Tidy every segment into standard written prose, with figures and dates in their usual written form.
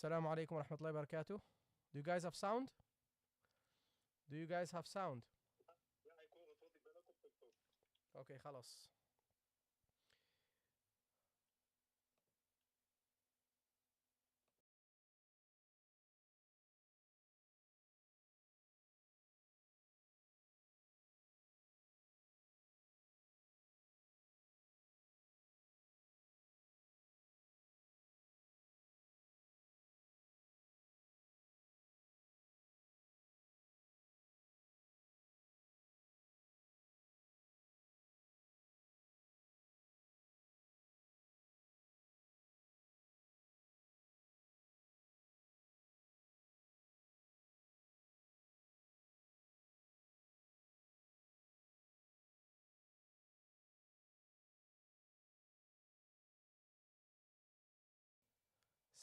Assalamu alaikum wa rahmatullahi wa barakatuh. Do you guys have sound? Do you guys have sound? Okay, خلاص.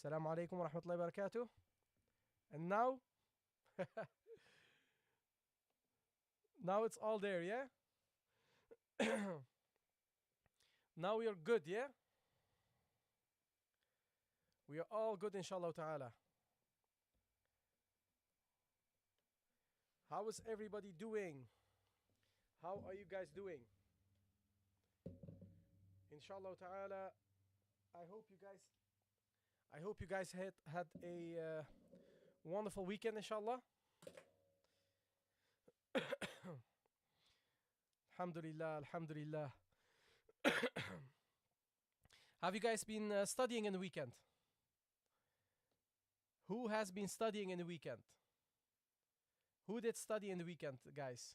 Assalamu alaikum wa rahmatullahi wa barakatuh. And now? Now it's all there, yeah? Now we are good, yeah? We are all good, inshallah ta'ala. How is everybody doing? How are you guys doing? Inshallah ta'ala, I hope you guys had a wonderful weekend, inshallah. Alhamdulillah, alhamdulillah. Have you guys been studying in the weekend? Who has been studying in the weekend? Who did study in the weekend, guys?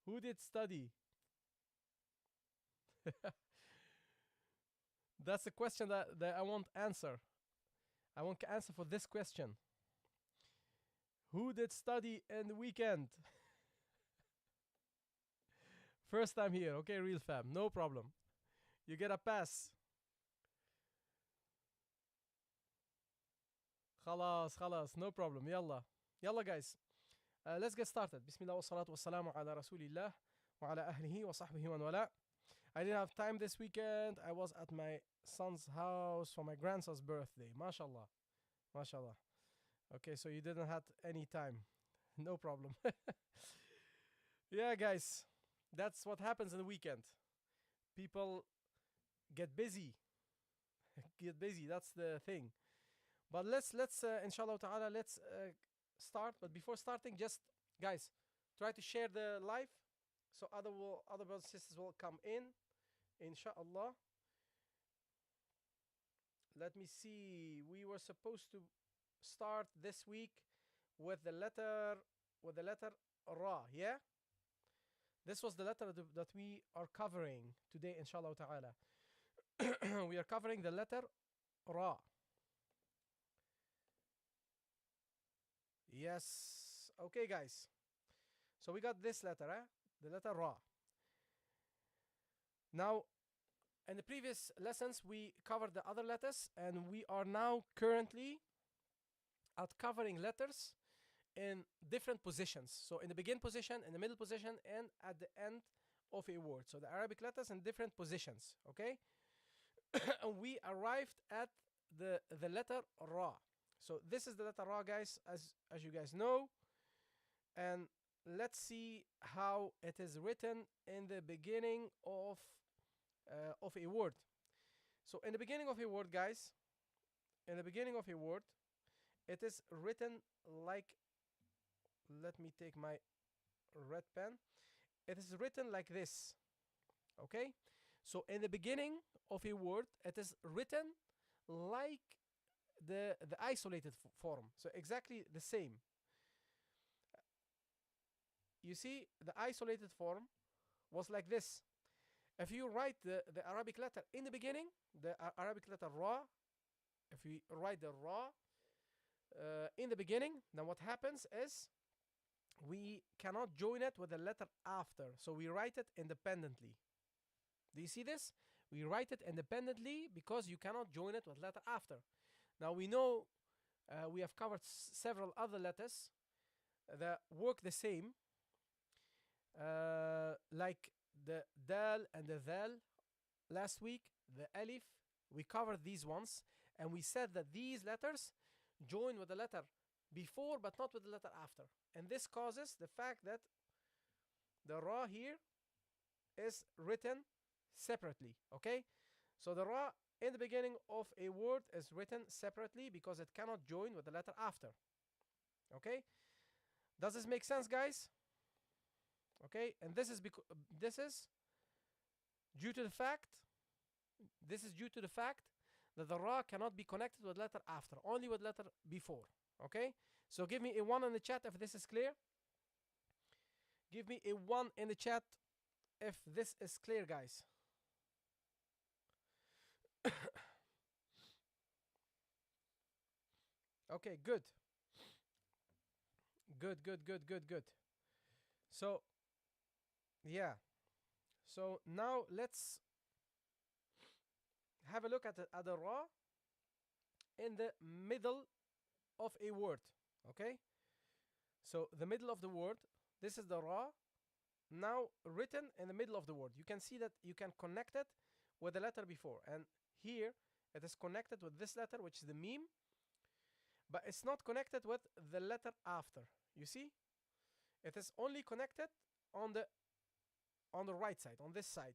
Who did study? That's the question that I want answer. I want to answer for this question. Who did study in the weekend? First time here. Okay, real fam. No problem. You get a pass. خلاص. No problem. Yalla guys. Let's get started. Bismillah wa salatu wa salamu ala rasulillah wa ala ahlihi wa sahbihi wa wala. I didn't have time this weekend. I was at my son's house for my grandson's birthday. MashaAllah. MashaAllah. Okay, so you didn't have any time. No problem. Yeah, guys. That's what happens in the weekend. People get busy. That's the thing. But let's inshallah ta'ala, let's start. But before starting, just guys, try to share the live so other brothers and sisters will come in, inshallah. Let me see. We were supposed to start this week with the letter Ra, yeah? This was the letter that we are covering today, inshallah ta'ala. We are covering the letter Ra. Yes. Okay, guys. So we got this letter, the letter Ra. Now, in the previous lessons, we covered the other letters, and we are now currently at covering letters in different positions. So in the begin position, in the middle position, and at the end of a word. So the Arabic letters in different positions, okay? And we arrived at the letter Ra. So this is the letter Ra, guys, as you guys know. And let's see how it is written in the beginning of a word. So in the beginning of a word, guys, it is written like, let me take my red pen. It is written like this, okay? So in the beginning of a word, it is written like the isolated form. So exactly the same. You see, the isolated form was like this. If you write the Arabic letter in the beginning, the Arabic letter Ra, if we write the Ra in the beginning, then what happens is we cannot join it with the letter after. So we write it independently. Do you see this? We write it independently because you cannot join it with letter after. Now we know we have covered several other letters that work the same, like the Dal and the Dhal last week, the Alif we covered these ones, and we said that these letters join with the letter before but not with the letter after. And this causes the fact that the ra here is written separately, okay? So the ra in the beginning of a word is written separately because it cannot join with the letter after, okay? Does this make sense, guys? Okay, and this is due to the fact that the ra cannot be connected with letter after, only with letter before. Okay, so give me a 1 in the chat if this is clear. Give me a 1 in the chat if this is clear, guys. Okay, good. Good. So, yeah. So now let's have a look at the ra in the middle of a word. Okay? So the middle of the word, this is the ra now written in the middle of the word. You can see that you can connect it with the letter before. And here it is connected with this letter, which is the meme, but it's not connected with the letter after. You see? It is only connected on the right side, on this side.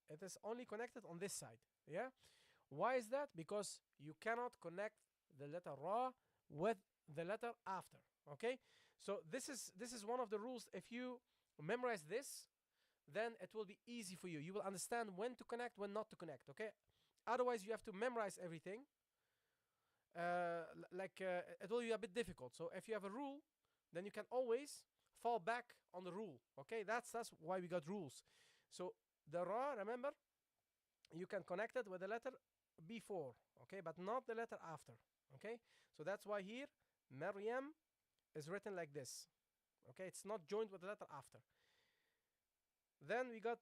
It is only connected on this side. Yeah? Why is that? Because you cannot connect the letter ra with the letter after. Okay? So this is one of the rules. If you memorize this, then it will be easy for you. You will understand when to connect, when not to connect. Okay? Otherwise, you have to memorize everything. It will be a bit difficult. So if you have a rule, then you can always fall back on the rule. Okay? That's why we got rules. So the ra, remember, you can connect it with the letter before, okay, but not the letter after. Okay? So that's why here Maryam is written like this. Okay? It's not joined with the letter after. Then we got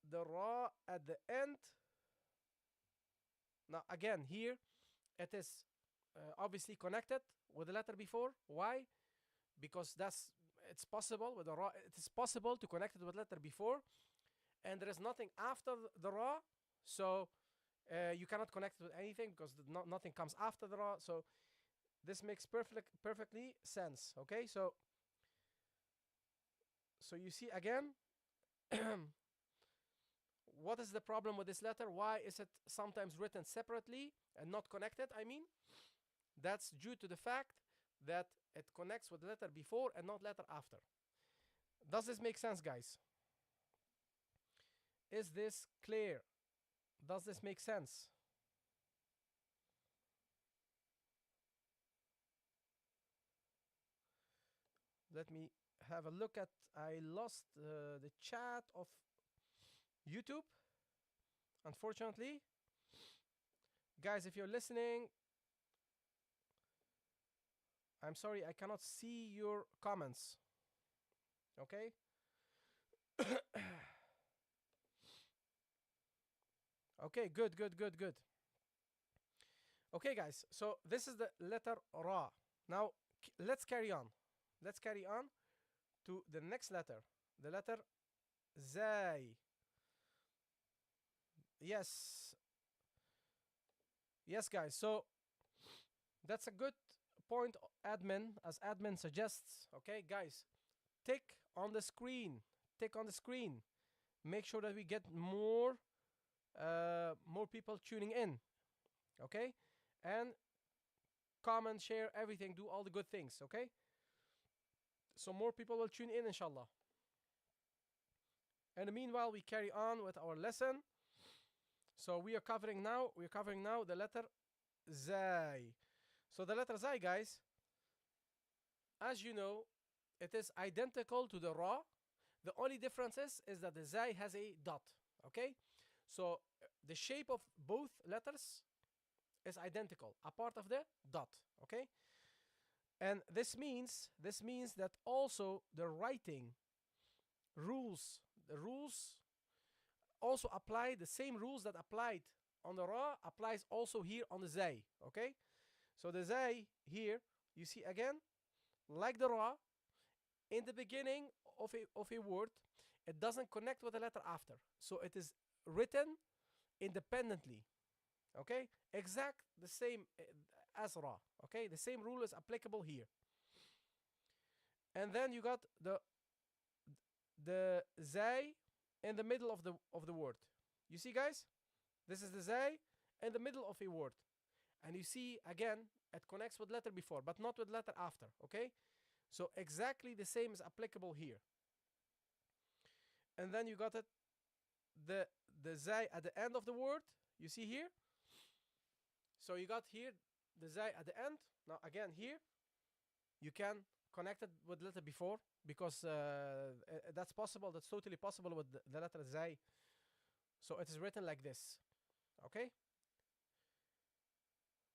the ra at the end. Now again, here it is obviously connected with the letter before. Why? Because it's possible with the ra. It is possible to connect it with letter before, and there is nothing after the ra, so you cannot connect it with anything because nothing comes after the ra. So this makes perfectly sense. Okay, so you see again. What is the problem with this letter? Why is it sometimes written separately and not connected? I mean, that's due to the fact that it connects with the letter before and not letter after. Does this make sense, guys? Is this clear? Does this make sense? Let me have a look at. I lost the chat of YouTube, unfortunately. Guys, if you're listening, I'm sorry, I cannot see your comments. Okay? Okay, good. Okay, guys, so this is the letter ra. Now, let's carry on. Let's carry on to the next letter, the letter zay. Yes, guys, so that's a good point, admin, as admin suggests. Okay, guys, tick on the screen. Make sure that we get more people tuning in. Okay, and comment, share, everything, do all the good things. Okay, so more people will tune in, inshallah. And meanwhile, we carry on with our lesson. So we're covering now the letter zay. So the letter zay, guys, as you know, it is identical to the ra. The only difference is that the zay has a dot. Okay, so the shape of both letters is identical, apart of the dot. Okay, and this means that also the writing rules, also apply. The same rules that applied on the ra applies also here on the zay. Okay, so the zay here, you see again, like the ra, in the beginning of a word, it doesn't connect with the letter after, so it is written independently. Okay, exact the same as Ra. Okay, the same rule is applicable here. And then you got the Zay in the middle of the word. You see, guys, this is the Zay in the middle of a word, and you see again it connects with letter before, but not with letter after. Okay, so exactly the same is applicable here. And then you got it, the Zay at the end of the word. You see here. So you got here the Zay at the end. Now again here, you can connect it with letter before because that's possible. That's totally possible with the letter Zay. So it is written like this. Okay.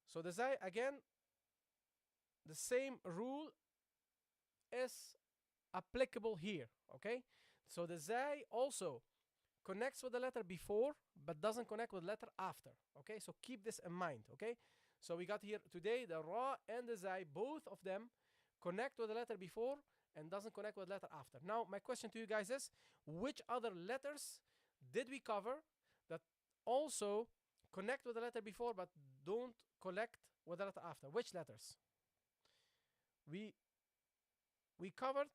So the Zay again, the same rule is applicable here. Okay. So the Zay also connects with the letter before but doesn't connect with letter after. Okay, so keep this in mind. Okay, so we got here today the Ra and the Zay, both of them connect with the letter before and doesn't connect with letter after. Now my question to you guys is, which other letters did we cover that also connect with the letter before but don't connect with the letter after? Which letters? We covered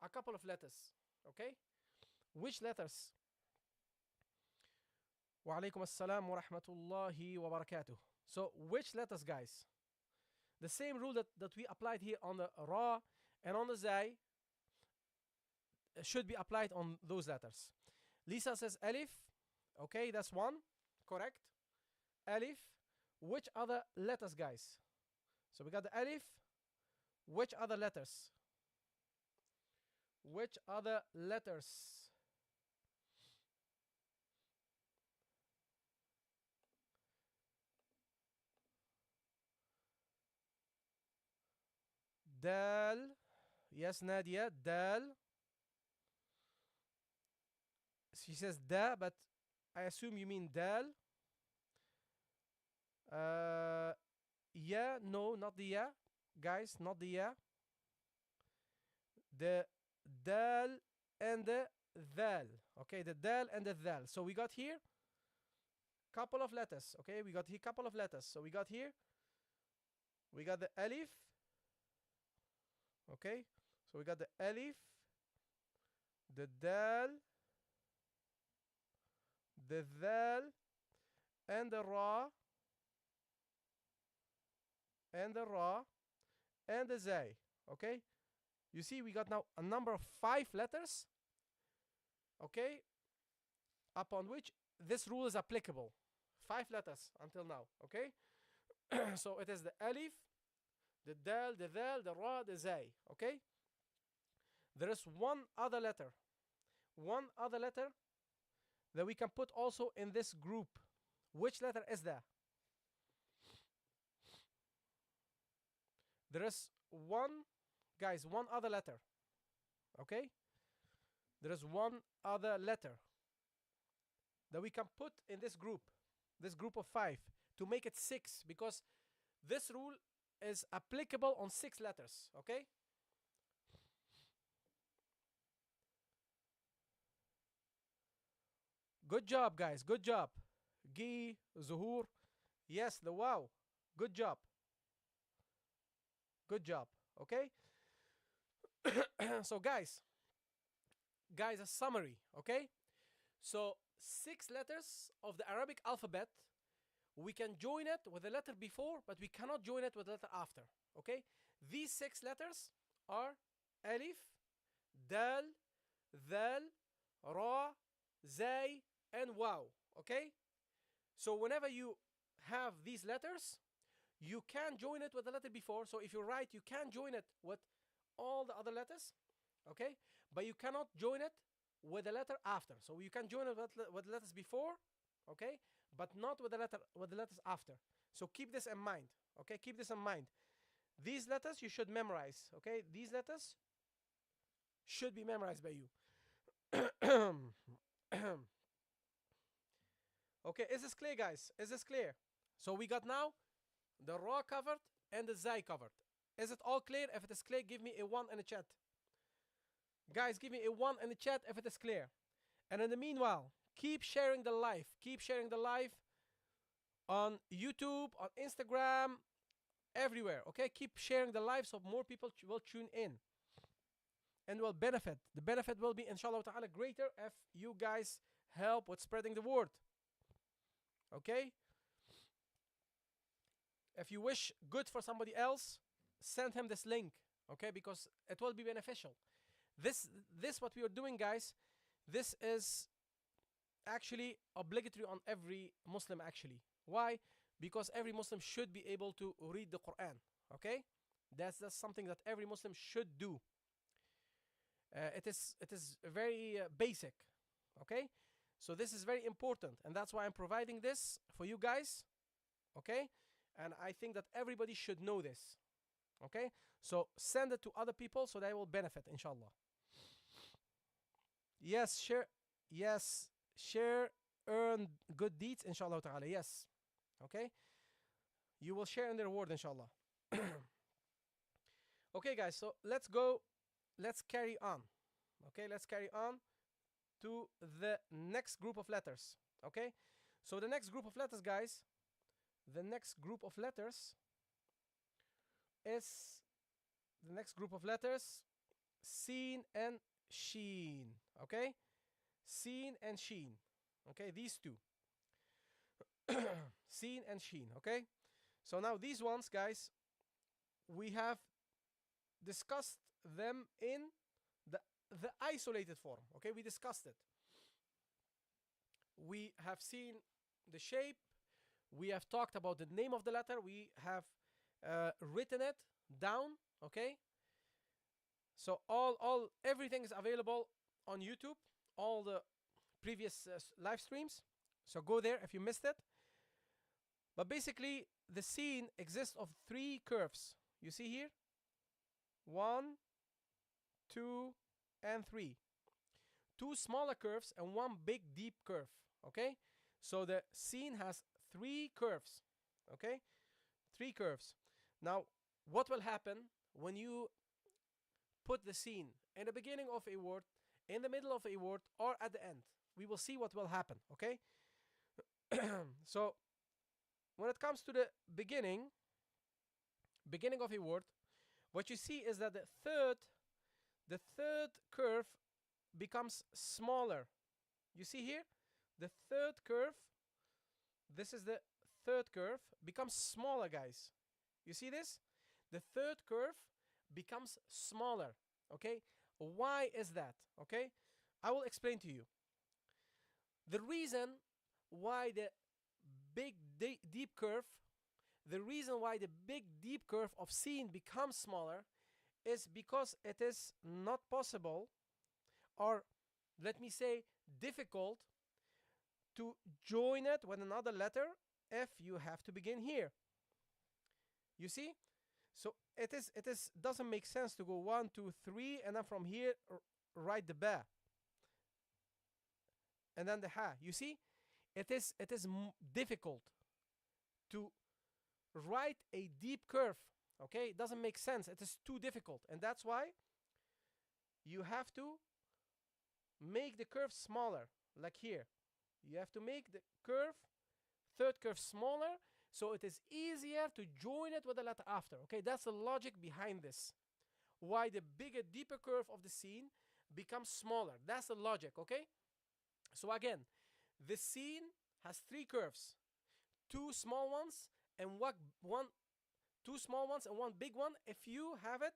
a couple of letters. Okay, which letters? Wa alaikum assalam wa rahmatullahi wa barakatuh. So which letters, guys? The same rule that we applied here on the Ra and on the Zay should be applied on those letters. Lisa says Alif. Okay, that's one. Correct. Alif. Which other letters, guys? So we got the Alif. Which other letters? Which other letters? Dal. Yes, Nadia. Dal. She says da, but I assume you mean dal. Yeah, no, not the yeah. Guys, not the yeah. The dal and the dhal. Okay, the dal and the dhal. So we got here couple of letters. Okay, we got here couple of letters. So we got here, we got the alif. Okay, so we got the alif, the dal, the dhal, and the ra, and the ra, and the zay. Okay, you see we got now a number of 5 letters. Okay, upon which this rule is applicable. 5 letters until now. Okay, so it is the alif, the dal, the dhal, the ra, the zay. Okay, there is one other letter that we can put also in this group. Which letter is that? There is one, guys, one other letter. Okay, there is one other letter that we can put in this group of 5 to make it 6, because this rule is applicable on 6 letters. Okay, good job, guys, good job. Gi, Zuhur, yes, the wow, good job, good job. Okay, so guys, a summary. Okay, so 6 letters of the Arabic alphabet, we can join it with the letter before, but we cannot join it with the letter after. Okay, these 6 letters are alif, dal, dhal, ra, zay, and waw. Okay, so whenever you have these letters, you can join it with the letter before. So if you write, you can join it with all the other letters. Okay, but you cannot join it with the letter after. So you can join it with the letters before, okay, but not with the letters after. So keep this in mind. Okay, keep this in mind. These letters you should memorize. Okay, these letters should be memorized by you. Okay, is this clear, guys? Is this clear? So we got now the Ra covered and the Zay covered. Is it all clear? If it is clear, give me a 1 in the chat. Guys, give me a 1 in the chat if it is clear. And in the meanwhile, keep sharing the live. Keep sharing the live. on YouTube, on Instagram, everywhere. Okay, keep sharing the live so more people will tune in and will benefit. The benefit will be, inshallah ta'ala, greater if you guys help with spreading the word. Okay? If you wish good for somebody else, send him this link. Okay? Because it will be beneficial. This what we are doing, guys, this is actually obligatory on every Muslim, actually. Why? Because every Muslim should be able to read the Quran. Okay? That's something that every Muslim should do. It is very basic. Okay? So this is very important, and that's why I'm providing this for you guys. Okay? And I think that everybody should know this. Okay? So send it to other people so they will benefit, inshallah. Yes, share. Yes, share, earn good deeds, inshallah ta'ala. Yes. Okay? You will share in the reward, inshallah. Okay, guys, so let's go. Let's carry on. Okay, let's carry on to the next group of letters. Okay? So the next group of letters, guys, the next group of letters is Seen and Sheen. Okay? Seen and Sheen. Okay, these two. Seen and Sheen. Okay? So now these ones, guys, we have discussed them in the isolated form. Okay, we discussed it. We have seen the shape. We have talked about the name of the letter. We have written it down. Okay. So everything is available on YouTube. All the previous live streams. So go there if you missed it. But basically, the scene exists of 3 curves. You see here? 1, 2, and 3. 2 smaller curves and 1 big deep curve. Okay? So the scene has 3 curves. Okay? 3 curves. Now, what will happen when you put the scene in the beginning of a word, in the middle of a word, or at the end? We will see what will happen. Okay? So, when it comes to the beginning of a word, what you see is that the third curve becomes smaller. You see here? The third curve, this is the third curve, becomes smaller, guys. You see this? The third curve becomes smaller. Okay? Why is that? Okay? I will explain to you. The reason why the big deep curve of scene becomes smaller is because it is not possible, or let me say difficult, to join it with another letter if you have to begin here. You see? So it doesn't make sense to go 1, 2, 3 and then from here write the ba and then the ha. You see? It is difficult to write a deep curve. Okay? It doesn't make sense. It is too difficult. And that's why you have to make the curve smaller, like here. You have to make the third curve smaller, so it is easier to join it with the letter after. Okay? That's the logic behind this. Why the bigger, deeper curve of the scene becomes smaller. That's the logic. Okay? So again, the scene has 3 curves. 2 small ones and 2 small ones and 1 big one if you have it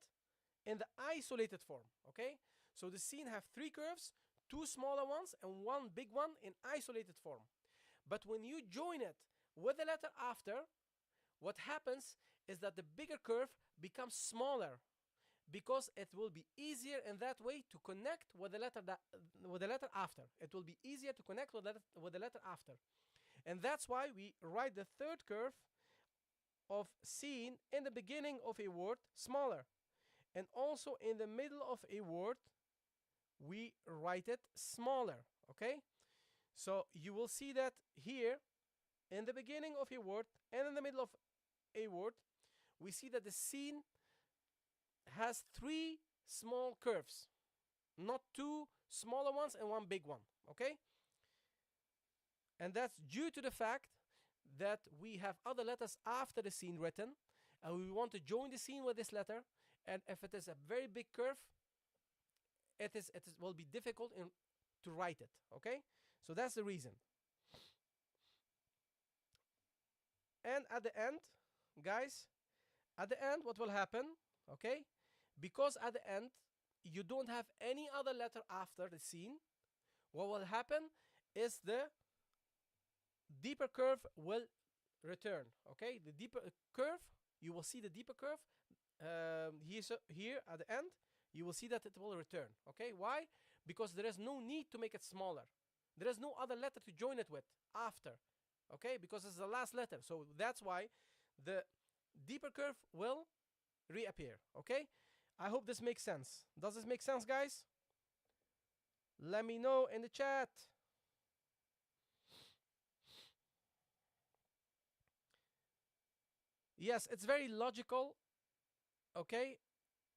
in the isolated form. Okay? So the scene have 3 curves, 2 smaller ones and 1 big one in isolated form. But when you join it with the letter after, what happens is that the bigger curve becomes smaller, because it will be easier in that way to connect with the letter after. It will be easier to connect with the letter after. And that's why we write the third curve of scene in the beginning of a word smaller. And also in the middle of a word, we write it smaller. Okay? So you will see that here, in the beginning of a word and in the middle of a word, we see that the scene has 3 small curves, not 2 smaller ones and 1 big one. Okay? And that's due to the fact that we have other letters after the scene written, and we want to join the scene with this letter, and if it is a very big curve, it will be difficult to write it. Okay, so that's the reason. And at the end, guys, at the end, what will happen? Okay, because at the end you don't have any other letter after the scene, what will happen is the deeper curve will return. Okay, the deeper curve, you will see the deeper curve here at the end. You will see that it will return. Okay, why? Because there is no need to make it smaller. There is no other letter to join it with after. Okay, because it's the last letter. So that's why the deeper curve will reappear. Okay, I hope this makes sense. Does this make sense, guys? Let me know in the chat. Yes, it's very logical. Okay,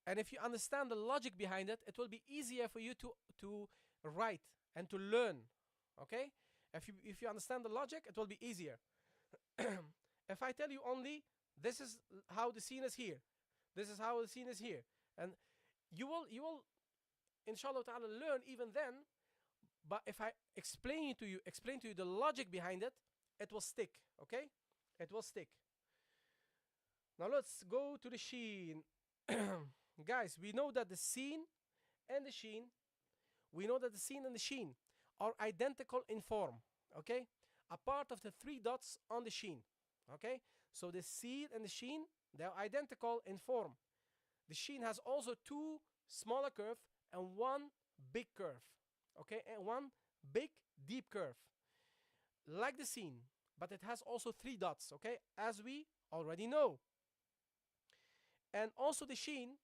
and if you understand the logic behind it, it will be easier for you to write and to learn. Okay, if you understand the logic, it will be easier. If I tell you only this is how the scene is here, this is how the scene is here, and you will inshallah ta'ala learn even then. But if I explain to you the logic behind it, it will stick. Okay, it will stick. Now let's go to the sheen. Guys, we know that the scene and the sheen, are identical in form. Okay, a part of the 3 dots on the sheen. Okay, so the scene and the sheen, they are identical in form. The sheen has also 2 smaller curves and 1 big curve. Okay, and 1 big deep curve, like the scene, but it has also 3 dots. Okay, as we already know. And also the sheen,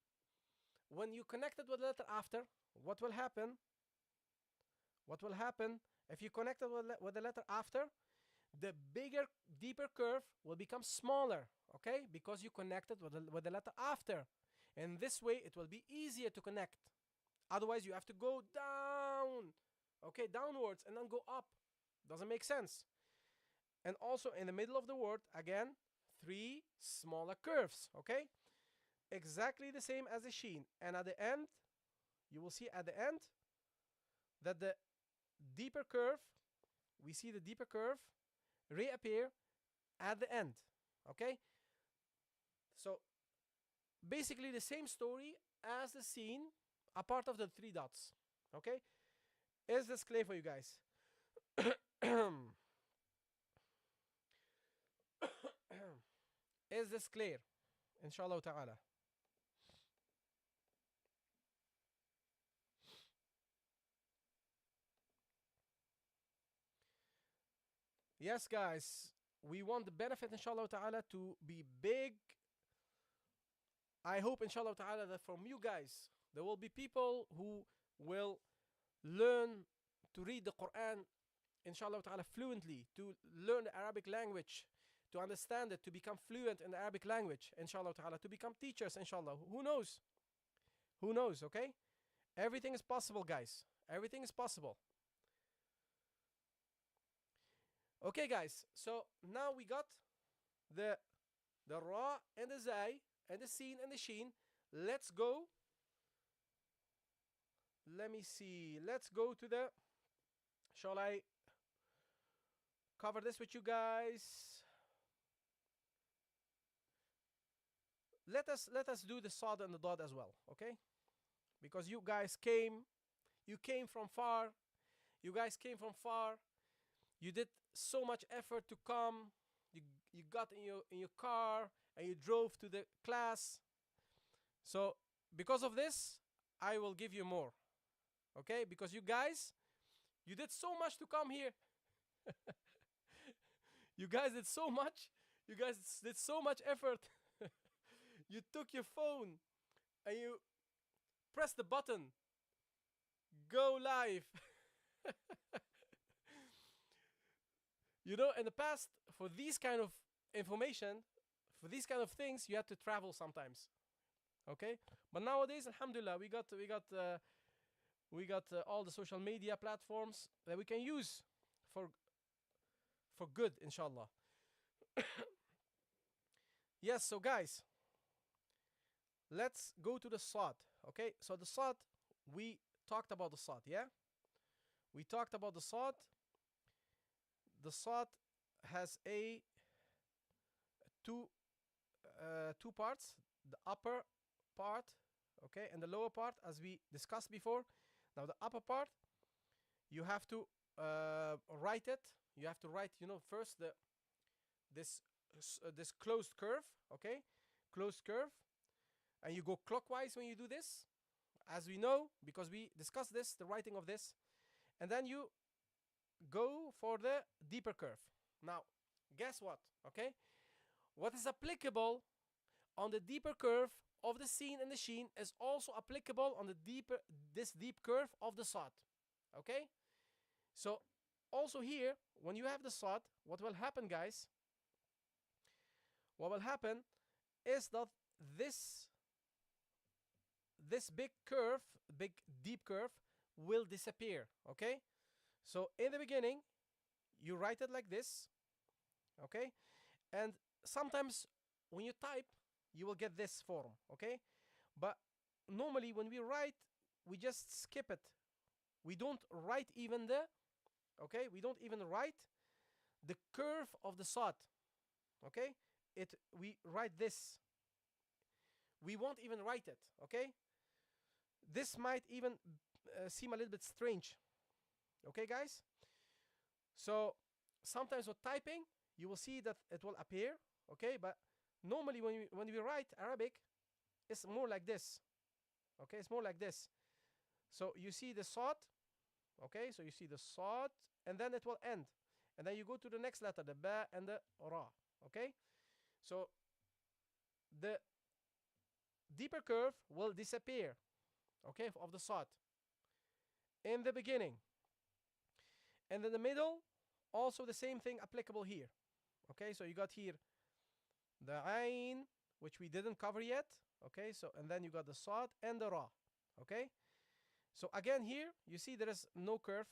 when you connect it with the letter after, what will happen? What will happen if you connect it with the letter after? The bigger, deeper curve will become smaller, okay? Because you connected with the letter after. And this way, it will be easier to connect. Otherwise, you have to go down, okay, downwards, and then go up. Doesn't make sense. And also, in the middle of the word, again, 3 smaller curves, okay? Exactly the same as the sheen. And at the end, you will see at the end that the deeper curve, we see the deeper curve reappear at the end. Okay, so basically the same story as the scene, a part of the 3 dots. Okay, is this clear for you guys? Is this clear? Inshallah ta'ala. Yes, guys, we want the benefit, inshallah ta'ala, to be big. I hope, inshallah ta'ala, that from you guys, there will be people who will learn to read the Quran, inshallah ta'ala, fluently, to learn the Arabic language, to understand it, to become fluent in the Arabic language, inshallah ta'ala, to become teachers, inshallah. Who knows? Who knows, okay? Everything is possible, guys. Everything is possible. Okay, guys, so now we got the ra and the zay and the sin and the sheen. Let's go. Let me see. Let's go to the. Shall I cover this with you guys? Let us do the sad and the dad as well, okay? Because you guys came from far. You guys came from far. You did so much effort to come. You got in your car and you drove to the class. So because of this, I will give you more. Okay? Because you guys, you did so much to come here. You guys did so much. You guys did so much effort. You took your phone and you pressed the button. Go live. You know, in the past, for these kind of information, for these kind of things, you had to travel sometimes. Okay, but nowadays, alhamdulillah, we got all the social media platforms that we can use for good, inshallah. Yes, so guys, let's go to the sod. Okay, so the sod, we talked about the sod, yeah? We talked about the sod. The sod has a two two parts, the upper part, okay, and the lower part, as we discussed before. Now the upper part, you have to write it. You have to write, first this closed curve, okay, closed curve, and you go clockwise when you do this, as we know, because we discussed this, the writing of this, and then you go for the deeper curve. Now, guess what? Okay, what is applicable on the deeper curve of the scene and the sheen is also applicable on this deep curve of the sod. Okay, so also here, when you have the sod, what will happen, guys? What will happen is that this big curve, big deep curve, will disappear. Okay, so in the beginning, you write it like this. Okay, and sometimes when you type, you will get this form. Okay, but normally when we write, we just skip it. We don't write even we don't even write the curve of the sod. Okay, we write this. We won't even write it. Okay, this might even seem a little bit strange. Okay, guys, so sometimes with typing you will see that it will appear. Okay, but normally when we write Arabic, it's more like this. Okay, it's more like this. So you see the sod. Okay, so you see the sod, and then it will end, and then you go to the next letter, the ba and the ra. Okay, so the deeper curve will disappear, okay, of the sod in the beginning, and in the middle also the same thing applicable here. Okay, so you got here the ain, which we didn't cover yet. Okay, so and then you got the sod and the ra. Okay, so again here you see there is no curve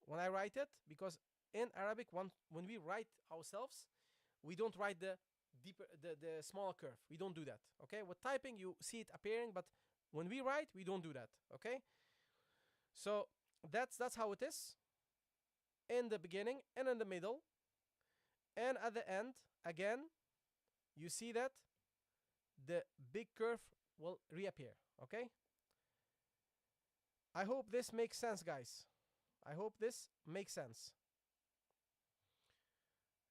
when I write it, because in Arabic when we write ourselves, we don't write the deeper the smaller curve. We don't do that. Okay, with typing you see it appearing, but when we write we don't do that. Okay, so that's how it is in the beginning and in the middle, and at the end again you see that the big curve will reappear. Okay, I hope this makes sense, guys. I hope this makes sense.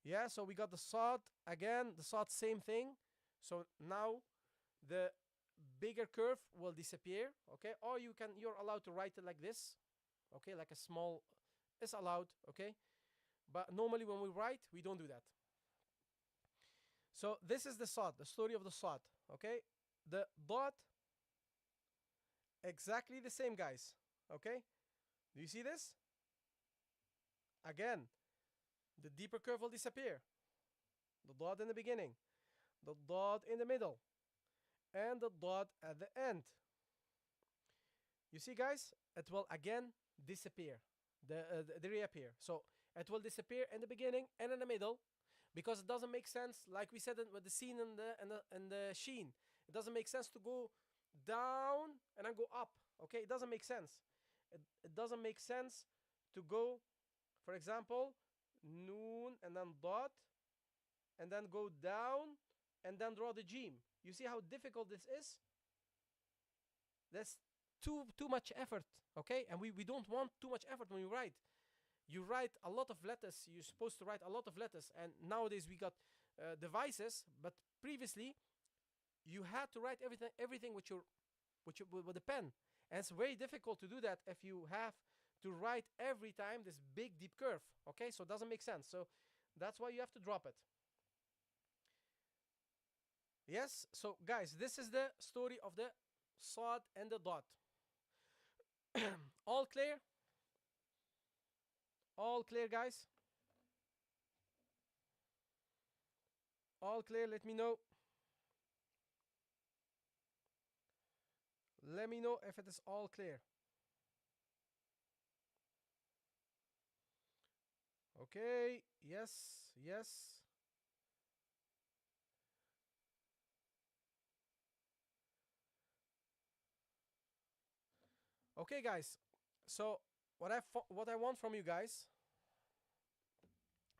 Yeah, so we got the sod again, the sod same thing. So now the bigger curve will disappear. Okay, or you're allowed to write it like this. Okay, like a small is allowed. Okay, but normally when we write we don't do that. So this is the sod, the story of the sod. Okay, the dot, exactly the same, guys. Okay, do you see this? Again, the deeper curve will disappear. The dot in the beginning, the dot in the middle, and the dot at the end. You see, guys, it will again disappear, the reappear. So it will disappear in the beginning and in the middle, because it doesn't make sense, like we said with the scene and the sheen. It doesn't make sense to go down and then go up. Okay, it doesn't make sense. It doesn't make sense to go, for example, noon and then dot, and then go down and then draw the jim. You see how difficult this is? That's too much effort. Okay, and we don't want too much effort when you write. You write a lot of letters. You're supposed to write a lot of letters, and nowadays we got devices, but previously you had to write everything with a pen, and it's very difficult to do that if you have to write every time this big deep curve. Okay, so it doesn't make sense. So that's why you have to drop it. Yes, so guys, this is the story of the sod and the dot. All clear? All clear, guys? All clear? Let me know. Let me know if it is all clear. Okay, yes, yes. Okay, guys. So what I want from you guys,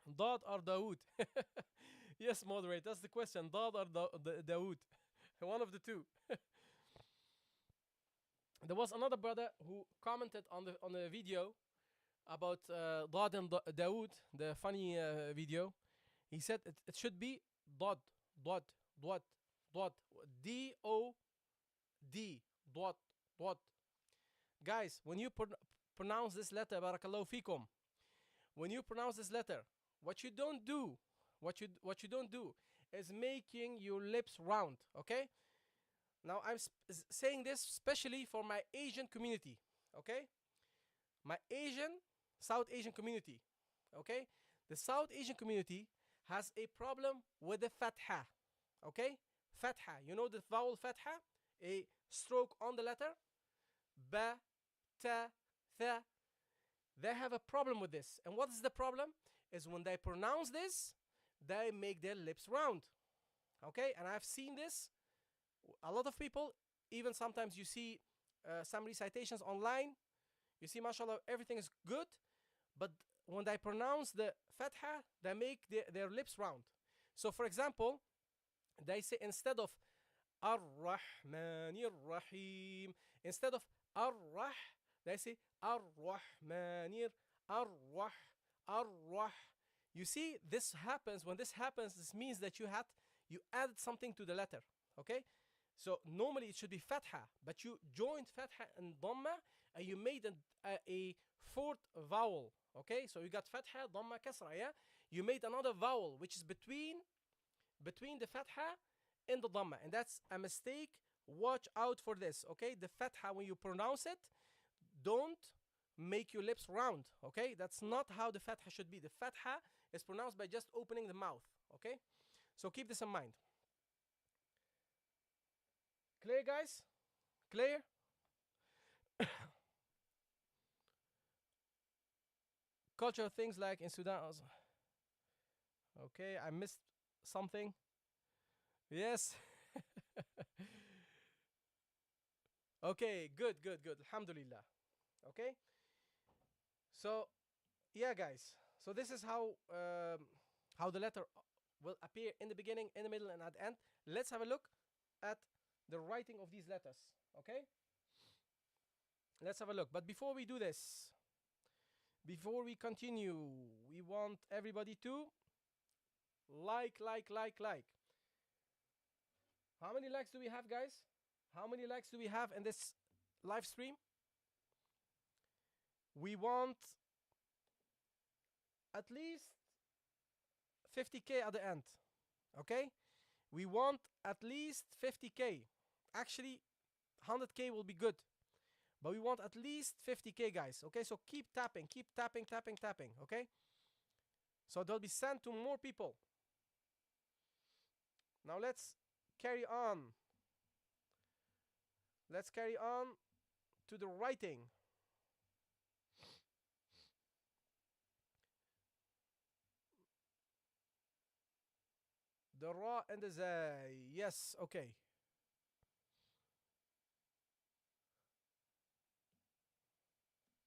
Dad or Dawood? Yes, moderate. That's the question. Dad or Dawood? One of the two. There was another brother who commented on the video about Dad and Dawood, the funny video. He said it should be Dad, Dad, Dad, Dad, D-O-D, Dad, Dad. Guys, when you pronounce this letter, barakallahu fikum, when you pronounce this letter, what you don't do, what you don't do is making your lips round, okay? Now I'm saying this especially for my Asian community, okay? My South Asian community, okay? The South Asian community has a problem with the fatha, okay? Fatha, you know the vowel fatha? A stroke on the letter. Ba, ta, tha. They have a problem with this. And what is the problem? Is when they pronounce this, they make their lips round, okay? And I've seen this. A lot of people, even sometimes you see some recitations online, you see, mashallah, everything is good, but when they pronounce the fatha, they make their lips round. So, for example, they say instead of Ar-Rahmanir Rahim, instead of Ar-Rah, they say Ar-Rahmanir, Ar-Rah, Ar-Rah. You see, this happens. When this happens, this means that you added something to the letter, okay? So normally it should be fatha, but you joined fatha and dhamma, and you made a fourth vowel, okay? So you got fatha, dhamma, kasra, yeah? You made another vowel, which is between the fatha and the dhamma, and that's a mistake. Watch out for this, okay? The fatha, when you pronounce it, don't make your lips round, okay? That's not how the fatha should be. The fatha is pronounced by just opening the mouth, okay? So keep this in mind. Clear, guys? Clear? Cultural things like in Sudan also. Okay, I missed something. Yes. Okay, good. Alhamdulillah. Okay. So, yeah, guys. So this is how the letter will appear in the beginning, in the middle, and at the end. Let's have a look at the writing of these letters, okay? Let's have a look. But before we do this, before we continue, we want everybody to like. How many likes do we have, guys? How many likes do we have in this live stream? We want at least 50K at the end, okay? We want at least 50K. Actually, 100K will be good. But we want at least 50K, guys. Okay, so keep tapping, okay? So they'll be sent to more people. Now let's carry on. Let's carry on to the writing. The Ra and the Zay. Yes, okay.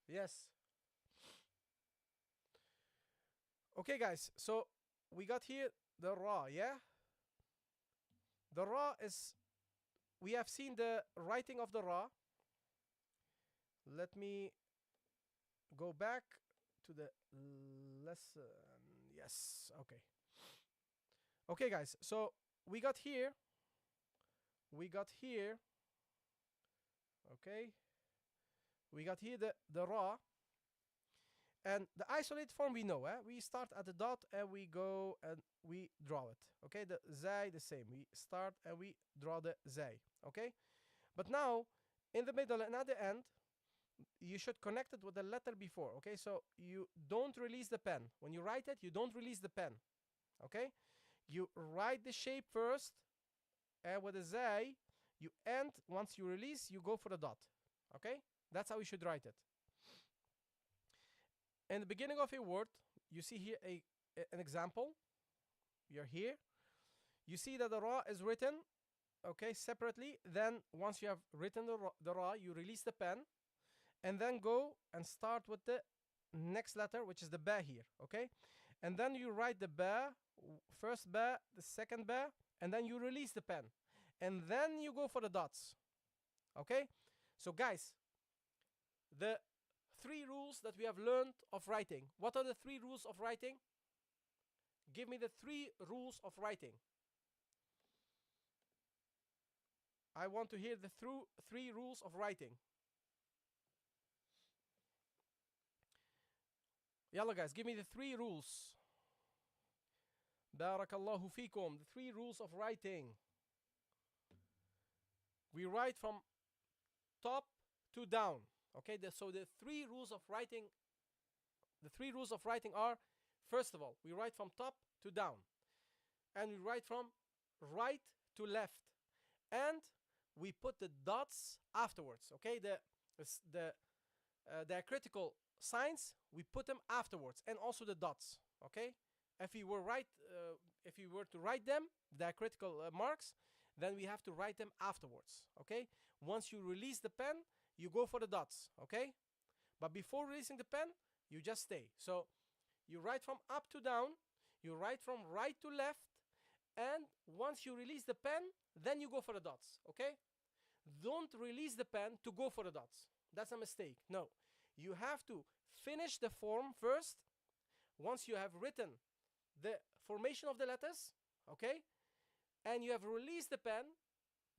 Yes. Okay, guys. So we got here the Ra, yeah? The Ra is, we have seen the writing of the Ra. Let me go back to the lesson. Yes, okay. Okay, guys. So we got here. Okay. We got here the Ra. And the isolated form we know, we start at the dot and we go and we draw it. Okay, the Zay the same. We start and we draw the Zay. Okay, but now in the middle and at the end, you should connect it with the letter before. Okay, so you don't release the pen. When you write it, you don't release the pen. Okay, you write the shape first, and with the Zay, you end. Once you release, you go for the dot. Okay, that's how you should write it. In the beginning of a word, you see here an example. You're here. You see that the Ra is written, okay, separately. Then once you have written the Ra, you release the pen. and then go and start with the next letter, which is the ba here, okay? And then you write the ba, first ba, the second ba, and then you release the pen. And then you go for the dots, okay? So guys, the 3 rules that we have learned of writing. What are the 3 rules of writing? Give me the 3 rules of writing. I want to hear the 3 rules of writing. Yalla guys, give me the 3 rules. Barakallahu fikum. The 3 rules of writing. We write from top to down. Okay, so the 3 rules of writing. The 3 rules of writing are, first of all, we write from top to down, and we write from right to left, and we put the dots afterwards. Okay, the critical signs, we put them afterwards, and also the dots. Okay, if we were to write them, the critical marks, then we have to write them afterwards. Okay, once you release the pen, you go for the dots. Okay, but before releasing the pen, you just stay. So you write from up to down, you write from right to left, and once you release the pen, then you go for the dots. Okay, don't release the pen to go for the dots. That's a mistake. No, you have to finish the form first. Once you have written the formation of the letters, okay, and you have released the pen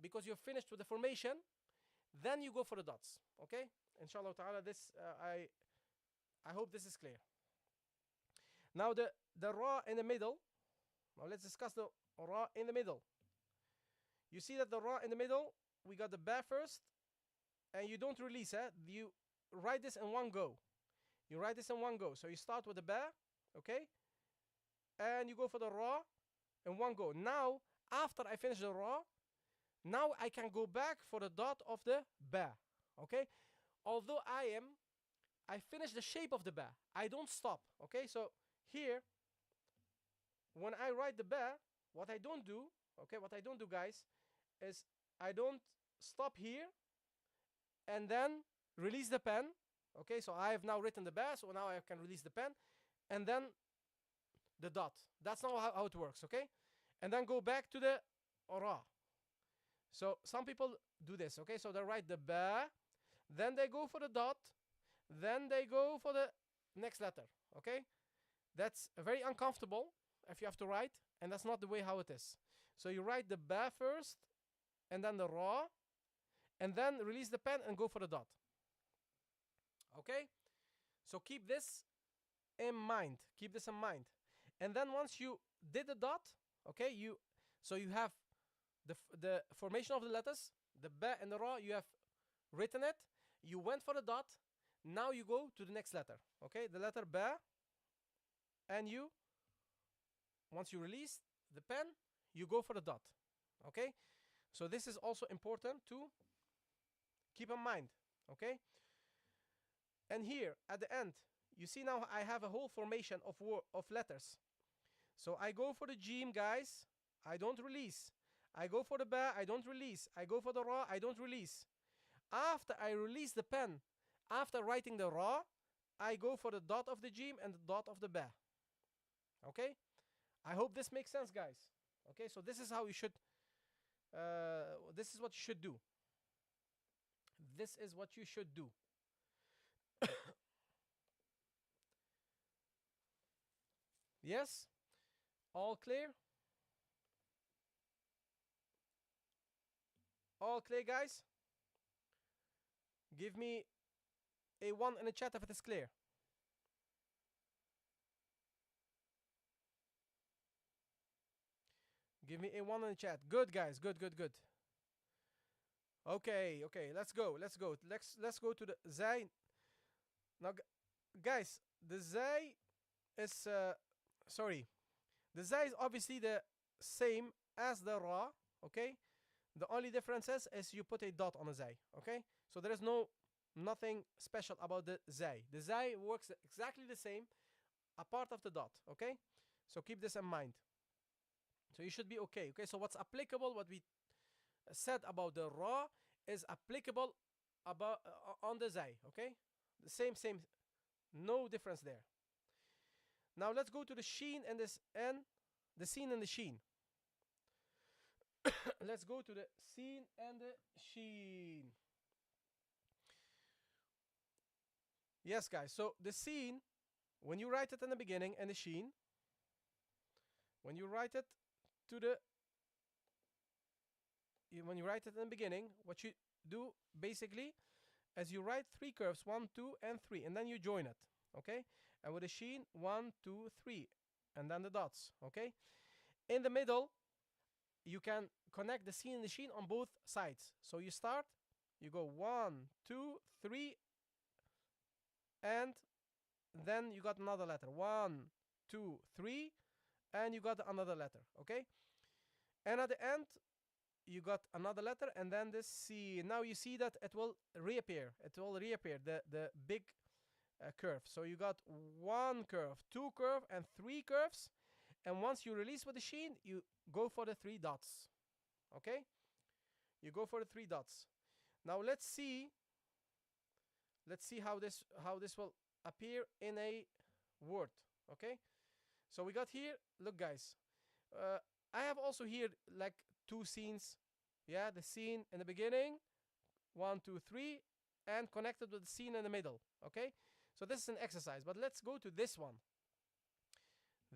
because you're finished with the formation, then you go for the dots. Okay, inshallah ta'ala, this I hope this is clear. Now the ra in the middle. Now let's discuss the ra in the middle. You see that the ra in the middle, we got the ba first, and you don't release it. You write this in one go. You write this in one go. So you start with the ba, okay, and you go for the ra in one go. Now, after I finish the ra, now I can go back for the dot of the ba, okay. Although I finish the shape of the ba, I don't stop. Okay, so here, when I write the ba, what I don't do, guys, is I don't stop here and then release the pen. Okay, so I have now written the ba, so now I can release the pen and then the dot. That's not how it works. Okay, and then go back to the ra. So some people do this. Okay, so they write the ba, then they go for the dot, then they go for the next letter. Okay, that's very uncomfortable if you have to write, and that's not the way how it is. So you write the ba first and then the ra, and then release the pen and go for the dot. Okay, so keep this in mind. Keep this in mind. And then once you did the dot, okay, you have the formation of the letters, the ba and the ra, you have written it. You went for the dot. Now you go to the next letter. Okay, the letter ba, and once you release the pen, you go for the dot. Okay, so this is also important to keep in mind. Okay, and here at the end, you see now I have a whole formation of letters. So I go for the jim, guys, I don't release. I go for the ba, I don't release. I go for the ra, I don't release. After I release the pen, after writing the ra, I go for the dot of the jim and the dot of the ba. Okay, I hope this makes sense, guys. Okay, so this is how you should this is what you should do. This is what you should do. Yes, all clear? All clear, guys? Give me a 1 in the chat if it is clear. Give me a 1 in the chat. Good, guys. Good. Okay, let's go. Let's go to the zay. Now, guys, the zay is sorry. The zay is obviously the same as the ra. Okay, the only difference is you put a dot on the zay. Okay, so there is nothing special about the zay. The zay works exactly the same, a part of the dot. Okay, so keep this in mind. So you should be okay. Okay, so what's applicable, what we said about the ra, is applicable above on the zay, okay? The same, no difference there. Now let's go to the sheen and this and the scene and the sheen. Let's go to the scene and the sheen. Yes, guys. So the scene, when you write it in the beginning, and the sheen, when you write it to the when you write it in the beginning, what you do basically is you write three curves, 1, 2, and 3, and then you join it, okay? And with the sheen, 1, 2, 3, and then the dots, okay? In the middle, you can connect the scene and the sheen on both sides. So you start, you go 1, 2, 3, and then you got another letter, 1, 2, 3, and you got another letter, okay? And at the end, you got another letter, and then this C. Now you see that it will reappear. It will reappear, the big curve. So you got 1 curve, 2 curve, and 3 curves. And once you release with the sheen, you go for the 3 dots. Okay? You go for the 3 dots. Now let's see how this will appear in a word. Okay? So we got here, look guys. I have also here like 2 scenes. Yeah, the scene in the beginning, 1, 2, 3, and connected with the scene in the middle. Okay? So this is an exercise, but let's go to this one.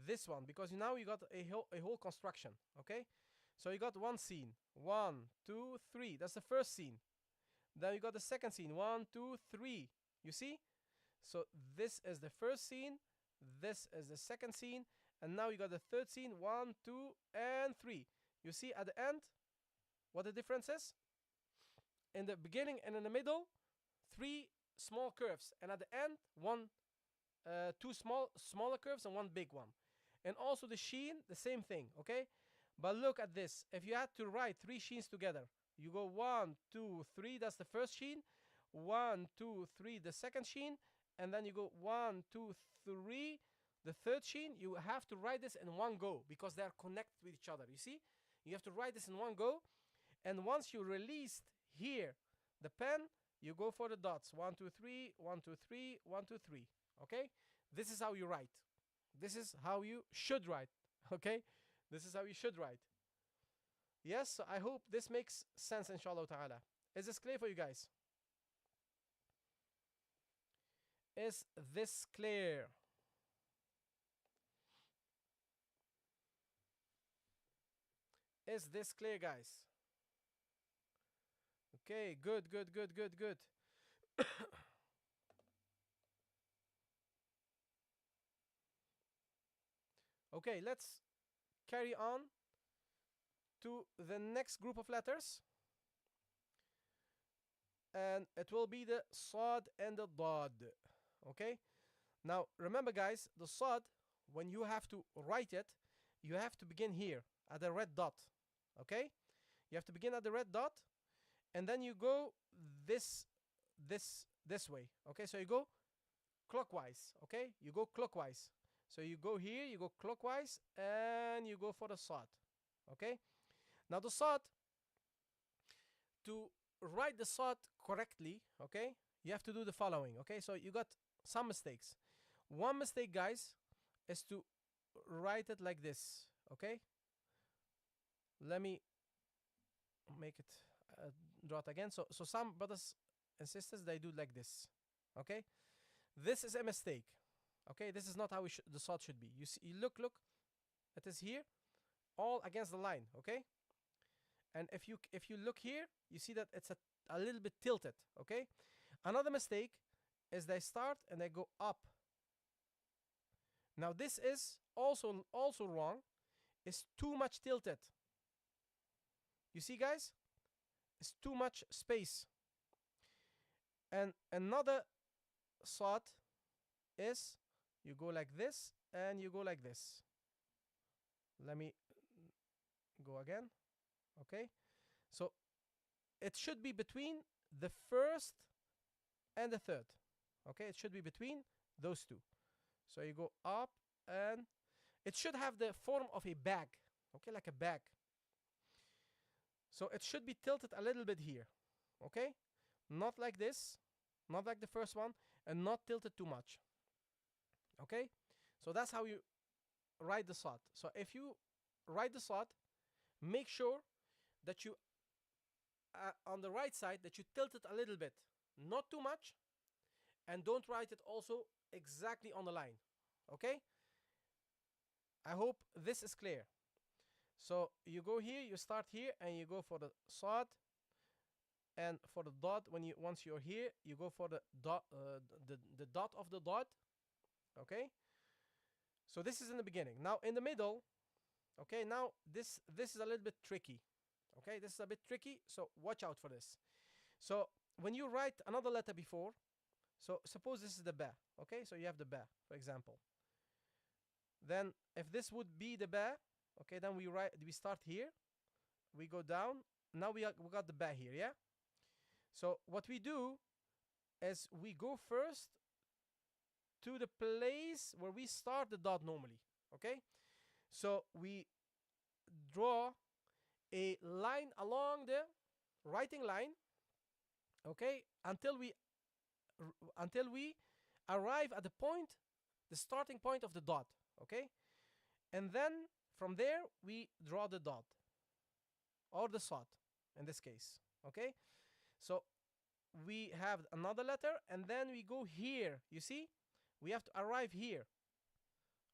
This one, because now you got a whole construction. Okay? So you got one scene, 1, 2, 3. That's the first scene. Then you got the second scene, 1, 2, 3. You see? So this is the first scene, this is the second scene, and now you got the third scene, 1, 2, and 3. You see at the end what the difference is? In the beginning and in the middle, 3 small curves, and at the end, 2 smaller curves and 1 big one. And also the sheen, the same thing, okay? But look at this. If you had to write 3 sheens together, you go 1, 2, 3, that's the first sheen, 1, 2, 3, the second sheen, and then you go 1, 2, 3, the third sheen. You have to write this in one go because they are connected with each other. You see? You have to write this in one go. And once you released here the pen, you go for the dots. 1, 2, 3, 1, 2, 3, 1, 2, 3. Okay? This is how you write. This is how you should write. Okay? This is how you should write. Yes, so I hope this makes sense, inshallah ta'ala. Is this clear for you guys? Is this clear? Is this clear, guys? Okay, good. Okay, let's carry on to the next group of letters. And it will be the sad and the dad. Okay? Now, remember guys, the sad, when you have to write it, you have to begin here at the red dot. Okay? You have to begin at the red dot, and then you go this way. Okay? So you go clockwise. Okay? You go clockwise. So you go here, you go clockwise, and you go for the sad. Okay? Now the sad, to write the sad correctly, okay, you have to do the following. Okay? So you got some mistakes. One mistake, guys, is to write it like this. Okay? Let me make it draw it again. So some brothers and sisters, they do like this. Okay? This is a mistake. Okay? This is not how the sad should be. You see, you look, it is here, all against the line. Okay? And if you look here, you see that it's a little bit tilted. Okay? Another mistake is they start and they go up. Now this is also wrong. It's too much tilted. You see, guys? It's too much space. And another thought is you go like this and you go like this. Let me go again. Okay? So it should be between the first and the third. Okay? It should be between those two. So you go up, and it should have the form of a bag. Okay? Like a bag. So it should be tilted a little bit here. Okay? not like this, not like the first one, and not tilted too much. Okay, so that's how you write the sod. So if you write the sod, make sure that you on the right side that you tilt it a little bit, not too much, and don't write it also exactly on the line. Okay, I hope this is clear. So you go here, you start here, and you go for the sod, and for the dot. Once you're here, you go for the dot, the dot of the dot. Okay, so this is in the beginning. Now in the middle, okay, now this is a little bit tricky. Okay, this is a bit tricky, so watch out for this. So when you write another letter before, so suppose this is the ba. Okay, so you have the ba, for example. Then if this would be the ba, okay, then we start here, we go down. Now we got the ba here, yeah. So what we do is we go first to the place where we start the dot normally. Okay, so we draw a line along the writing line, okay, until we arrive at the point, the starting point of the dot. Okay, and then from there we draw the dot or the sod in this case. Okay, so we have another letter, and then we go here. You see, we have to arrive here.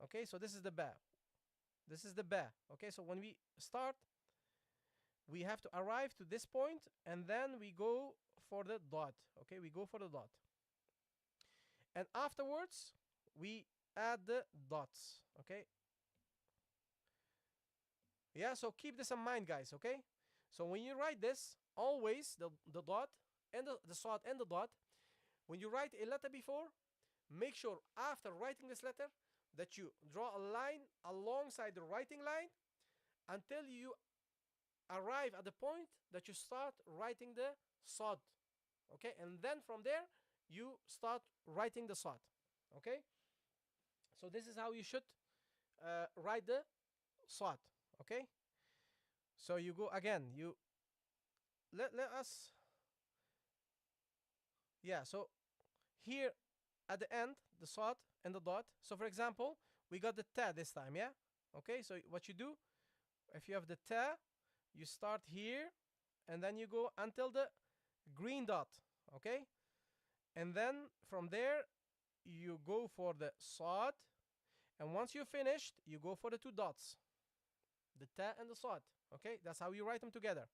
Okay, so this is the ba. This is the ba. Okay, so when we start, we have to arrive to this point, and then we go for the dot. Okay, we go for the dot, and afterwards we add the dots. Okay, yeah, so keep this in mind, guys. Okay, so when you write this, always the dot and the sod and the dot, when you write a letter before, make sure after writing this letter that you draw a line alongside the writing line until you arrive at the point that you start writing the sod. Okay, and then from there you start writing the sod. Okay, so this is how you should write the sod. Okay, so you go again, you let us, yeah, so here at the end, the sod and the dot. So for example, we got the ta this time, yeah. Okay, so what you do, if you have the ta, you start here, and then you go until the green dot. Okay, and then from there you go for the sod, and once you're finished, you go for the two dots, the ta and the sod. Okay, that's how you write them together.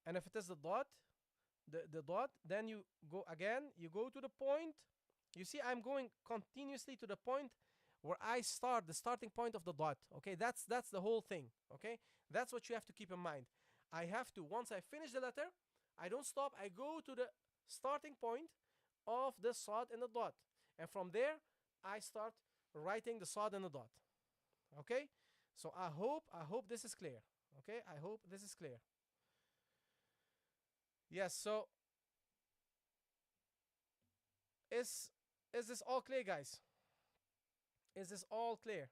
And if it is the dot, the dot, then you go again, you go to the point. You see, I'm going continuously to the point where I start, the starting point of the dot. Okay, that's the whole thing. Okay, that's what you have to keep in mind. I have to, once I finish the letter, I don't stop, I go to the starting point of the sod and the dot, and from there I start writing the sod and the dot. Okay, so I hope this is clear. Okay, I hope this is clear. Yes, so is this all clear, guys? Is this all clear?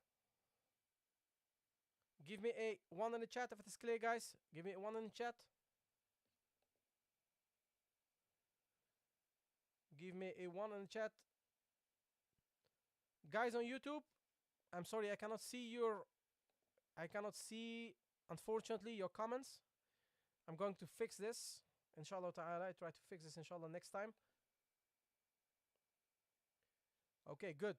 Give me a 1 in the chat if it is clear, guys. Give me a 1 in the chat. Give me a 1 in the chat. Guys on YouTube, I'm sorry, I cannot see, unfortunately, your comments. I'm going to fix this, inshallah ta'ala. I try to fix this, inshallah, next time. Okay, good.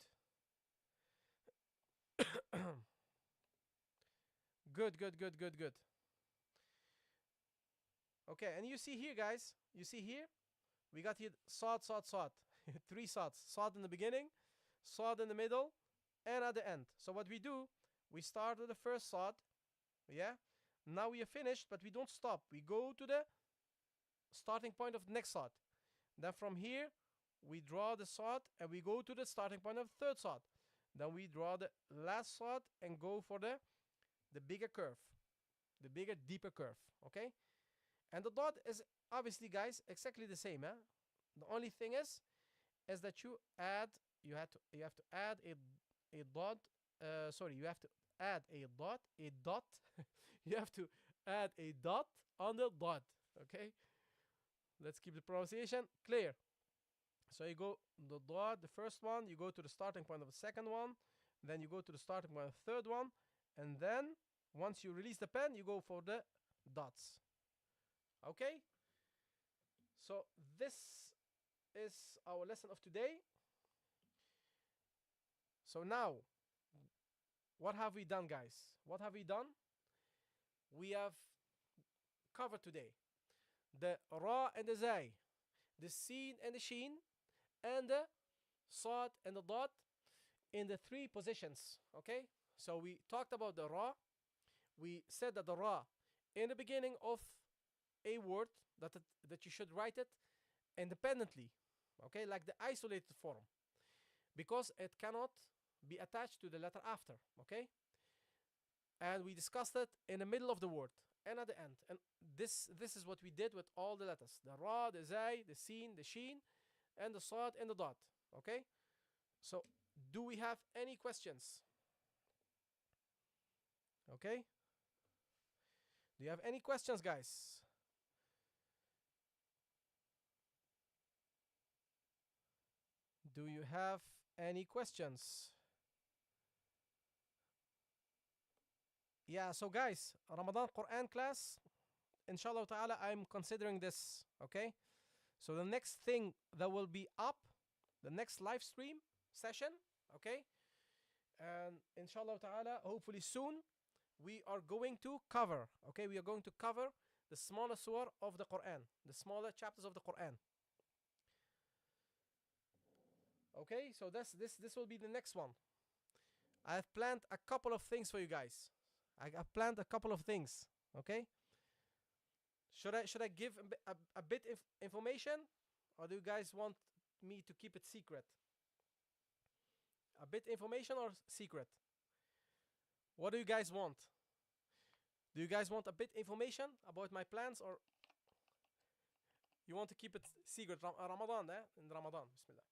Good. Okay, and you see here, guys, you see here, we got here sod. 3 sods. Sod in the beginning, sod in the middle, and at the end. So what we do, we start with the first sod, yeah? Now we are finished, but we don't stop. We go to the starting point of the next sod. Then from here, we draw the sod, and we go to the starting point of the third sod. Then we draw the last sod and go for the bigger curve, the bigger, deeper curve, okay? And the dot is obviously, guys, exactly the same, eh? The only thing is that you have to add a dot. Sorry, you have to add a dot. You have to add a dot on the dot. Okay, Let's keep the pronunciation clear. So you go the dot, the first one, you go to the starting point of the second one, then you go to the starting point of the third one, and then once you release the pen, you go for the dots. Okay? So this is our lesson of today. So now, what have we done, guys? What have we done? We have covered today the ra and the zay, the sin and the sheen, and the sad and the dot in the three positions. Okay? So we talked about the ra. We said that the ra in the beginning of a word that you should write it independently, okay, like the isolated form, because it cannot be attached to the letter after, okay. And we discussed it in the middle of the word and at the end, and this is what we did with all the letters: the ra, the zay, the sin, the sheen, and the sad and the dot. Okay, so do we have any questions? Okay, do you have any questions, guys? Do you have any questions? Yeah, so guys, Ramadan Quran class, inshallah ta'ala, I'm considering this, okay? So the next thing that will be up, the next live stream session, okay? And inshallah ta'ala, hopefully soon, we are going to cover, okay? We are going to cover the smaller surah of the Quran, the smaller chapters of the Quran. Okay, so this will be the next one. I have planned a couple of things for you guys. I have planned a couple of things. Okay. Should I give a bit of information, or do you guys want me to keep it secret? A bit information or secret? What do you guys want? Do you guys want a bit information about my plans, or you want to keep it secret? Ramadan, in Ramadan. Bismillah.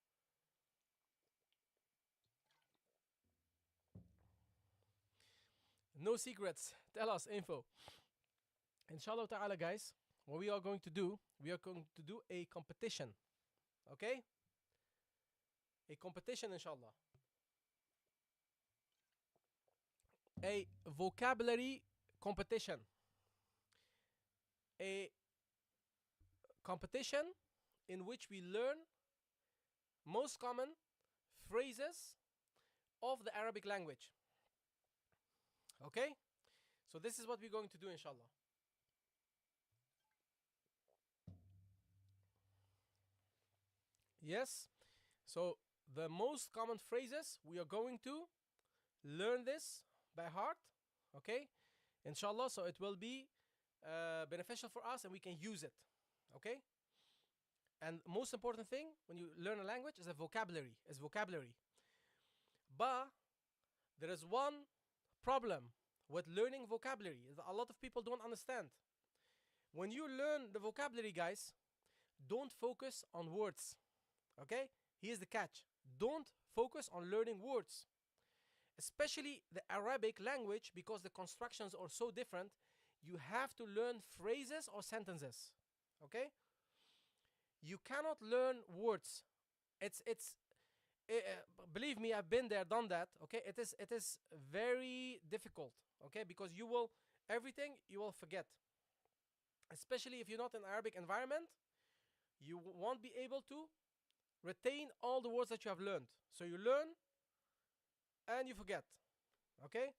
No secrets. Tell us info. Inshallah ta'ala, guys, what we are going to do, we are going to do a competition. Okay? A competition, inshallah. A vocabulary competition. A competition in which we learn most common phrases of the Arabic language. Okay? So this is what we're going to do, inshallah. Yes? So the most common phrases, we are going to learn this by heart. Okay? Inshallah, so it will be beneficial for us and we can use it. Okay? And most important thing when you learn a language is vocabulary. But there is one problem with learning vocabulary. A lot of people don't understand. When you learn the vocabulary, guys, don't focus on words. Okay? Here's the catch. Don't focus on learning words. Especially the Arabic language, because the constructions are so different. You have to learn phrases or sentences. Okay? You cannot learn words. Believe me, I've been there, done that. Okay, it is very difficult. Okay, because everything you will forget. Especially if you're not in an Arabic environment, you won't be able to retain all the words that you have learned. So you learn and you forget. Okay,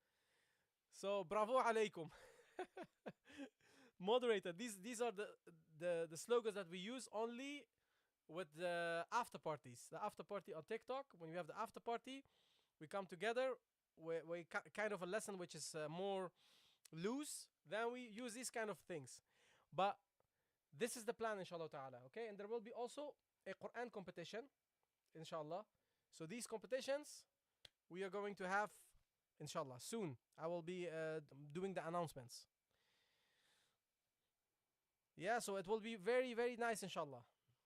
so bravo alaikum. Moderator, these are the slogans that we use only with the after parties. The after party on TikTok, when we have the after party, we come together. We kind of a lesson which is more loose. Then we use these kind of things. But this is the plan, inshallah ta'ala. Okay, and there will be also a Quran competition, inshallah. So these competitions we are going to have, inshallah, soon. I will be doing the announcements. Yeah, so it will be very, very nice, inshallah,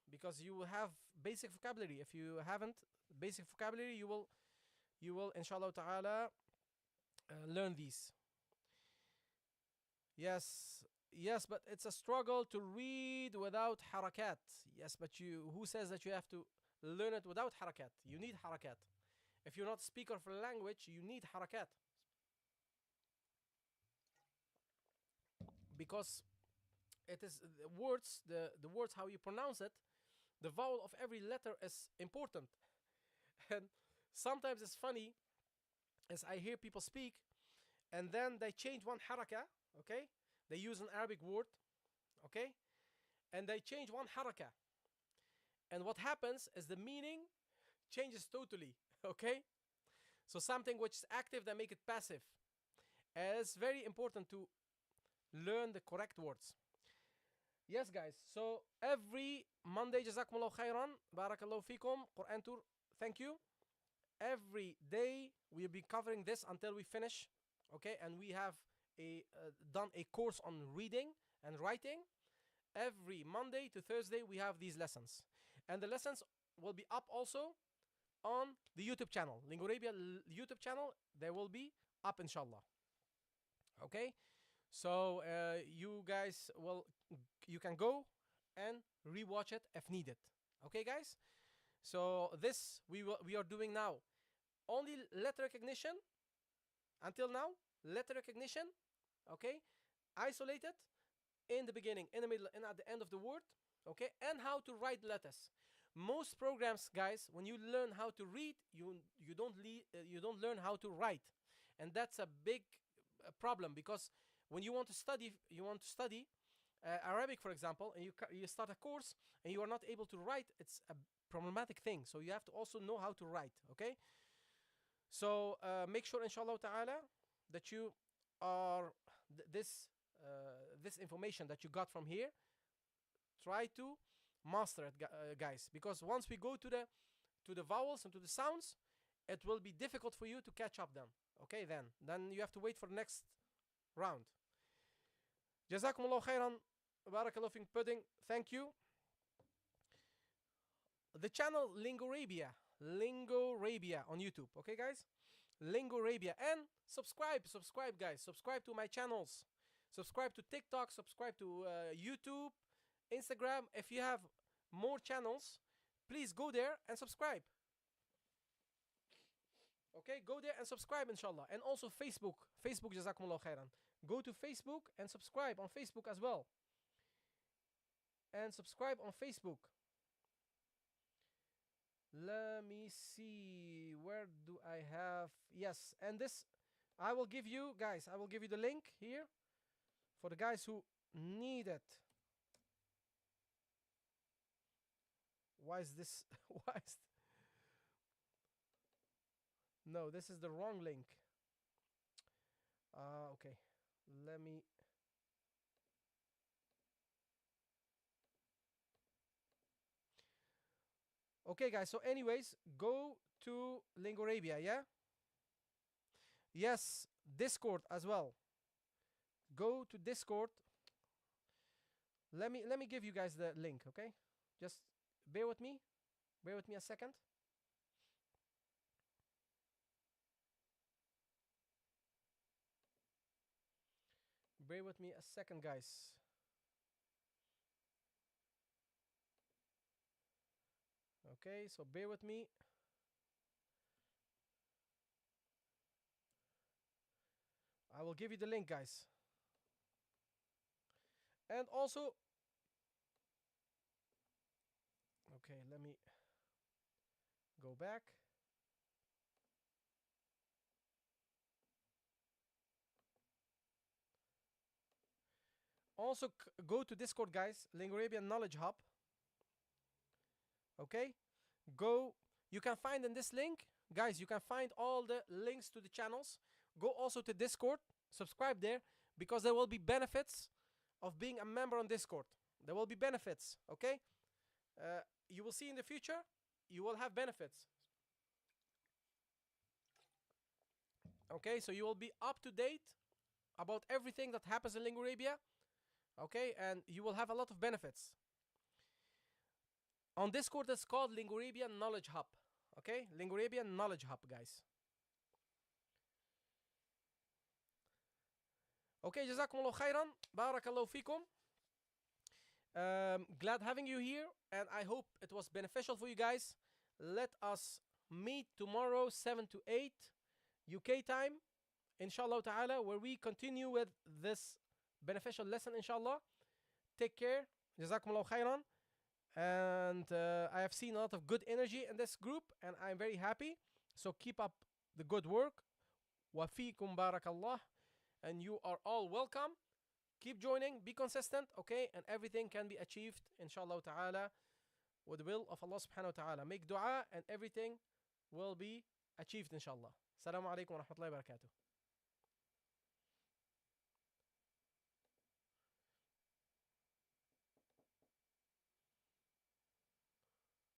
because you will have basic vocabulary. If you haven't basic vocabulary, you will, inshallah ta'ala, learn these. Yes, Yes, but it's a struggle to read without harakat. Yes, but who says that you have to learn it without harakat? You need harakat. If you're not a speaker of a language, you need harakat. Because it is the words, the words, how you pronounce it, the vowel of every letter is important. And sometimes it's funny as I hear people speak and then they change one haraka, okay? They use an Arabic word, okay? And they change one haraka. And what happens is the meaning changes totally, okay? So something which is active, they make it passive. And it's very important to learn the correct words. Yes, guys. So every Monday, Jazakumullah khairan, Barakallahu fikum, Quran Tour, thank you. Every day we'll be covering this until we finish, okay? And we have done a course on reading and writing. Every Monday to Thursday we have these lessons, and the lessons will be up also on the YouTube channel, Lingorabia YouTube channel. They will be up, inshallah. Okay, so you guys you can go and rewatch it if needed. Okay, guys. So this we are doing now only letter recognition until now. Letter recognition, okay, isolated in the beginning, in the middle, and at the end of the word, okay, and how to write letters. Most programs, guys, when you learn how to read, you don't learn how to write, and that's a big problem, because when you want to study Arabic, for example, and you start a course and you are not able to write, it's a problematic thing. So you have to also know how to write, okay? So make sure, inshallah ta'ala, that you are this information that you got from here, try to master it, guys, because once we go to the vowels and to the sounds, it will be difficult for you to catch up them. Okay, then you have to wait for the next round. Jazakumullah khairan, barakallahu fik pudding, thank you. The channel Lingorabia on YouTube, okay, guys? Lingorabia. And subscribe, guys. Subscribe to my channels. Subscribe to TikTok, subscribe to YouTube, Instagram. If you have more channels, please go there and subscribe. Okay, go there and subscribe, inshallah. And also Facebook, jazakumullah khairan. Go to Facebook and subscribe on Facebook as well. And subscribe on Facebook. Let me see, where do I have? Yes, and this I will give you, guys, I will give you the link here for the guys who need it. Why is this? No, this is the wrong link. Okay, let me. Okay, guys, so anyways, go to Lingorabia, yeah? Yes, Discord as well. Go to Discord. Let me give you guys the link, okay? Just bear with me. Bear with me a second. Bear with me a second, guys. Okay, so bear with me. I will give you the link, guys. And also, okay, let me go back. Also, go to Discord, guys. Lingorabia Knowledge Hub. Okay, go. You can find in this link, guys, you can find all the links to the channels. Go also to Discord, subscribe there, because there will be benefits of being a member on Discord. There will be benefits, okay? You will see in the future, you will have benefits. Okay, so you will be up to date about everything that happens in Lingorabia, okay? And you will have a lot of benefits. On Discord, it's called Lingorabia Knowledge Hub. Okay? Lingorabia Knowledge Hub, guys. Okay, jazakumullah khairan. Barakallahu fikum. Glad having you here, and I hope it was beneficial for you guys. Let us meet tomorrow, 7 to 8 UK time, inshallah ta'ala, where we continue with this beneficial lesson, inshallah. Take care. Jazakumullah khairan. And I have seen a lot of good energy in this group, and I'm very happy. So keep up the good work. Wa fiikum barakallah. And you are all welcome. Keep joining, be consistent, okay? And everything can be achieved, inshallah ta'ala, with the will of Allah subhanahu wa ta'ala. Make dua and everything will be achieved, inshallah. Assalamu alaikum wa rahmatullahi wa barakatuh.